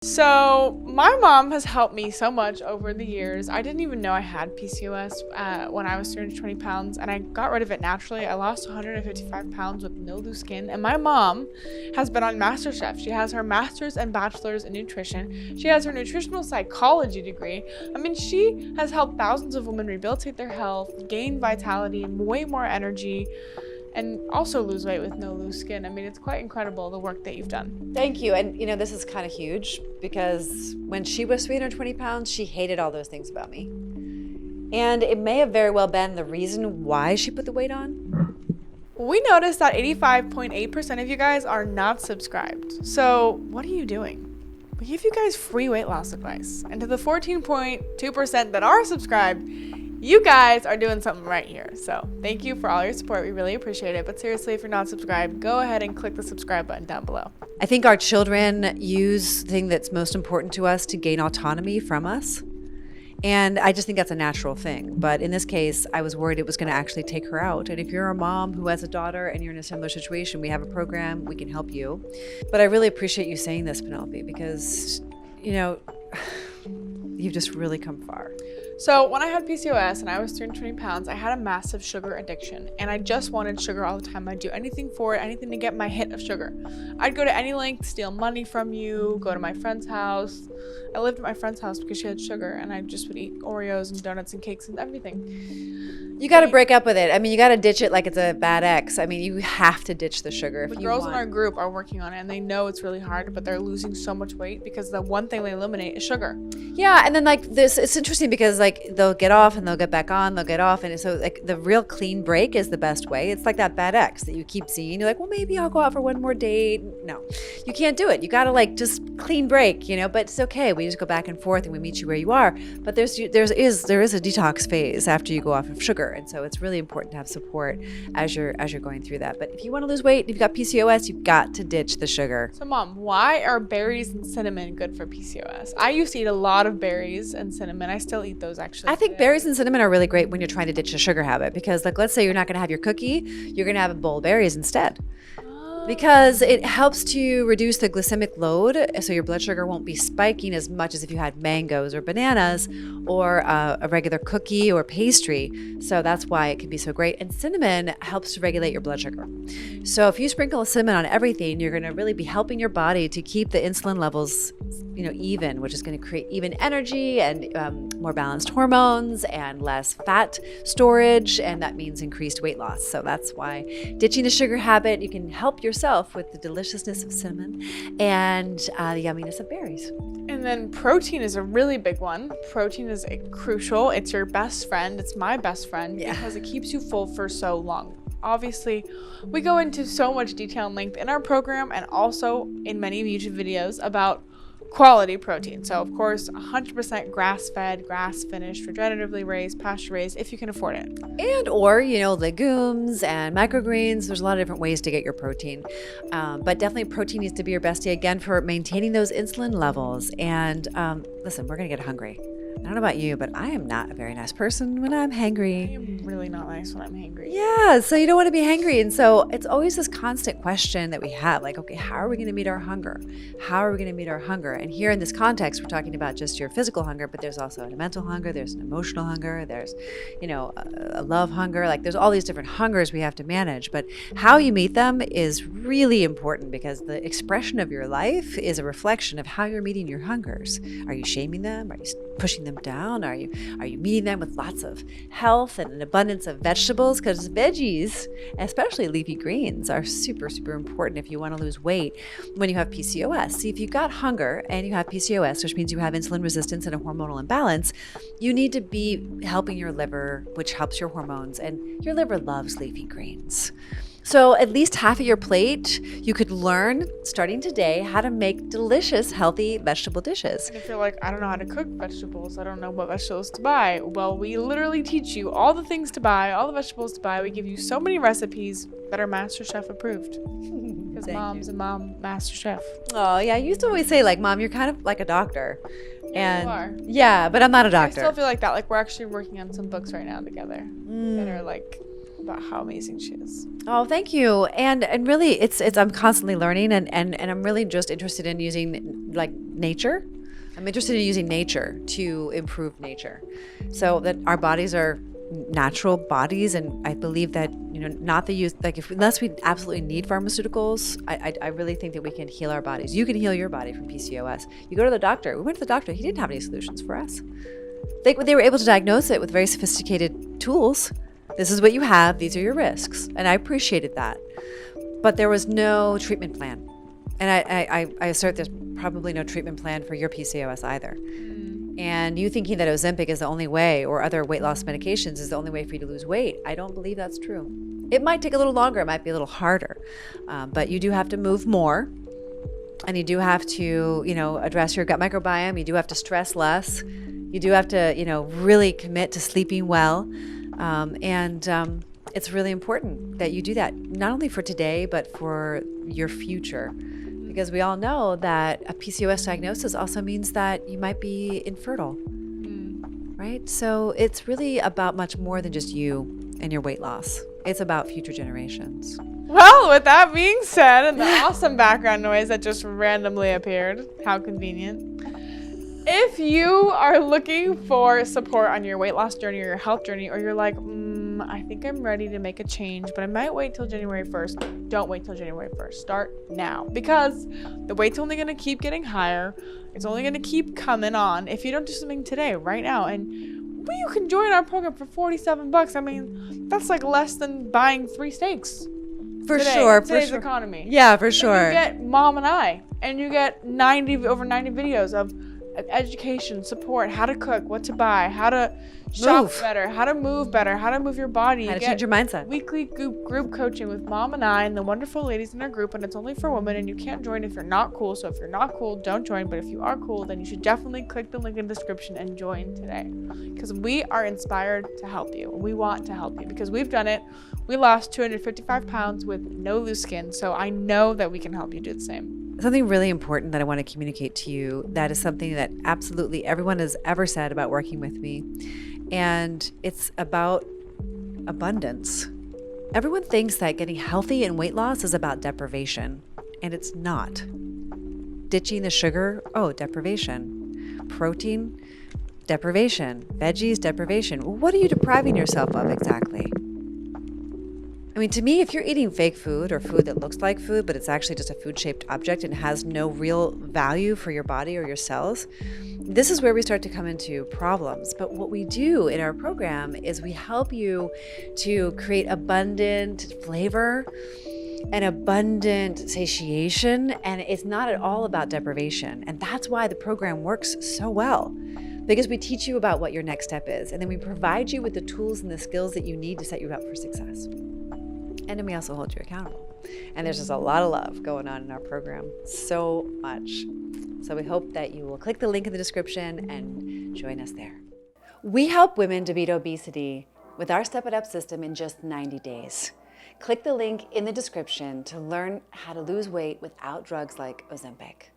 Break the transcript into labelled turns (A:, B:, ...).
A: So my mom has helped me so much over the years. I didn't even know I had PCOS when I was 320 pounds, and I got rid of it naturally. I lost 155 pounds with no loose skin, and my mom has been on MasterChef. She has her master's and bachelor's in nutrition. She has her nutritional psychology degree. I mean, she has helped thousands of women rehabilitate their health, gain vitality, and way more energy, and also lose weight with no loose skin. I mean, it's quite incredible, the work that you've done.
B: Thank you. And this is kind of huge because when she was 320 pounds, she hated all those things about me. And it may have very well been the reason why she put the weight on.
A: We noticed that 85.8% of you guys are not subscribed. So what are you doing? We give you guys free weight loss advice. And to the 14.2% that are subscribed, you guys are doing something right here. So thank you for all your support. We really appreciate it. But seriously, if you're not subscribed, go ahead and click the subscribe button down below.
B: I think our children use the thing that's most important to us to gain autonomy from us. And I just think that's a natural thing. But in this case, I was worried it was going to actually take her out. And if you're a mom who has a daughter and you're in a similar situation, we have a program, we can help you. But I really appreciate you saying this, Penelope, because, you've just really come far.
A: So when I had PCOS and I was 320 pounds, I had a massive sugar addiction, and I just wanted sugar all the time. I'd do anything for it, anything to get my hit of sugar. I'd go to any length, steal money from you, go to my friend's house. I lived at my friend's house because she had sugar, and I just would eat Oreos and donuts and cakes and everything.
B: You got to break up with it. I mean, you got to ditch it like it's a bad ex. I mean, you have to ditch the sugar if
A: The
B: you
A: girls
B: want.
A: in our group are working on it, and they know it's really hard, but they're losing so much weight because the one thing they eliminate is sugar.
B: Yeah, and then it's interesting because they'll get off and they'll get back on, they'll get off, and so the real clean break is the best way. It's like that bad ex that you keep seeing. You're like, well, maybe I'll go out for one more date. No, you can't do it. You got to just clean break, but it's okay. We just go back and forth and we meet you where you are. But there is a detox phase after you go off of sugar, and so it's really important to have support as you're going through that. But if you want to lose weight, if you've got PCOS, you've got to ditch the sugar.
A: So Mom, why are berries and cinnamon good for PCOS? I used to eat a lot of berries and cinnamon. I still eat those actually.
B: I think berries and cinnamon are really great when you're trying to ditch the sugar habit because let's say you're not going to have your cookie, you're going to have a bowl of berries instead. Because it helps to reduce the glycemic load, so your blood sugar won't be spiking as much as if you had mangoes or bananas or a regular cookie or pastry. So that's why it can be so great. And cinnamon helps to regulate your blood sugar. So if you sprinkle cinnamon on everything, you're going to really be helping your body to keep the insulin levels, even, which is going to create even energy and more balanced hormones and less fat storage, and that means increased weight loss. So that's why ditching the sugar habit, you can help yourself with the deliciousness of cinnamon and the yumminess of berries.
A: And then protein is a really big one. Protein is crucial. It's your best friend. It's my best friend because it keeps you full for so long. Obviously, we go into so much detail and length in our program and also in many YouTube videos about quality protein. So of course, 100% grass-fed, grass-finished, regeneratively raised, pasture-raised, if you can afford it.
B: And or, legumes and microgreens. There's a lot of different ways to get your protein. But definitely protein needs to be your bestie, again, for maintaining those insulin levels. And listen, we're going to get hungry. I don't know about you, but I am not a very nice person when I'm hangry.
A: I am really not nice when I'm hangry.
B: Yeah, so you don't want to be hangry. And so it's always this constant question that we have, like, okay, how are we going to meet our hunger? How are we going to meet our hunger? And here in this context, we're talking about just your physical hunger, but there's also a mental hunger, there's an emotional hunger, there's, a love hunger. Like there's all these different hungers we have to manage. But how you meet them is really important because the expression of your life is a reflection of how you're meeting your hungers. Are you shaming them? Are you pushing them down? Are you meeting them with lots of health and an abundance of vegetables? Because veggies, especially leafy greens, are super, super important if you want to lose weight when you have PCOS. See, if you've got hunger and you have PCOS, which means you have insulin resistance and a hormonal imbalance, you need to be helping your liver, which helps your hormones, and your liver loves leafy greens. So at least half of your plate, you could learn, starting today, how to make delicious, healthy vegetable dishes.
A: And if you're like, I don't know how to cook vegetables, I don't know what vegetables to buy, well, we literally teach you all the things to buy, all the vegetables to buy. We give you so many recipes that are MasterChef approved. Because Mom's a mom MasterChef.
B: Oh, yeah. You used to always say, Mom, you're kind of like a doctor.
A: Yeah, you are.
B: Yeah, but I'm not a doctor.
A: I still feel like that. Like, we're actually working on some books right now together that are about how amazing she is.
B: Oh, thank you. And really, it's I'm constantly learning, and I'm really just interested in using like nature. I'm interested in using nature to improve nature, so that our bodies are natural bodies. And I believe that, not the use, like, if unless we absolutely need pharmaceuticals, I really think that we can heal our bodies. You can heal your body from PCOS. You go to the doctor. We went to the doctor. He didn't have any solutions for us. They were able to diagnose it with very sophisticated tools. This is what you have. These are your risks. And I appreciated that. But there was no treatment plan. And I assert there's probably no treatment plan for your PCOS either. And you thinking that Ozempic is the only way, or other weight loss medications is the only way for you to lose weight, I don't believe that's true. It might take a little longer. It might be a little harder. But you do have to move more. And you do have to, address your gut microbiome. You do have to stress less. You do have to, really commit to sleeping well. It's really important that you do that, not only for today, but for your future. Because we all know that a PCOS diagnosis also means that you might be infertile, right? So it's really about much more than just you and your weight loss. It's about future generations.
A: Well, with that being said, and the awesome background noise that just randomly appeared, how convenient. If you are looking for support on your weight loss journey or your health journey, or you're like, I think I'm ready to make a change, but I might wait till January 1st. Don't wait till January 1st. Start now, because the weight's only going to keep getting higher. It's only going to keep coming on if you don't do something today, right now. And you can join our program for $47. I mean, that's like less than buying 3 steaks.
B: For
A: today,
B: sure.
A: Today's economy.
B: Yeah, for sure.
A: And you get Mom and I, and you get over 90 videos of education, support, how to cook, what to buy, how to shop better, how to move better, how to move your body.
B: How to change your mindset.
A: Weekly group coaching with Mom and I and the wonderful ladies in our group, and it's only for women, and you can't join if you're not cool. So if you're not cool, don't join. But if you are cool, then you should definitely click the link in the description and join today, because we are inspired to help you. We want to help you because we've done it. We lost 255 pounds with no loose skin, so I know that we can help you do the same.
B: Something really important that I want to communicate to you, that is something that absolutely everyone has ever said about working with me, and it's about abundance. Everyone thinks that getting healthy and weight loss is about deprivation, and it's not. Ditching the sugar, deprivation. Protein, deprivation. Veggies, deprivation. What are you depriving yourself of exactly? I mean, to me, if you're eating fake food, or food that looks like food, but it's actually just a food-shaped object and has no real value for your body or your cells, this is where we start to come into problems. But what we do in our program is we help you to create abundant flavor and abundant satiation, and it's not at all about deprivation. And that's why the program works so well, because we teach you about what your next step is, and then we provide you with the tools and the skills that you need to set you up for success. And then we also hold you accountable. And there's just a lot of love going on in our program. So much. So we hope that you will click the link in the description and join us there. We help women to beat obesity with our Step It Up system in just 90 days. Click the link in the description to learn how to lose weight without drugs like Ozempic.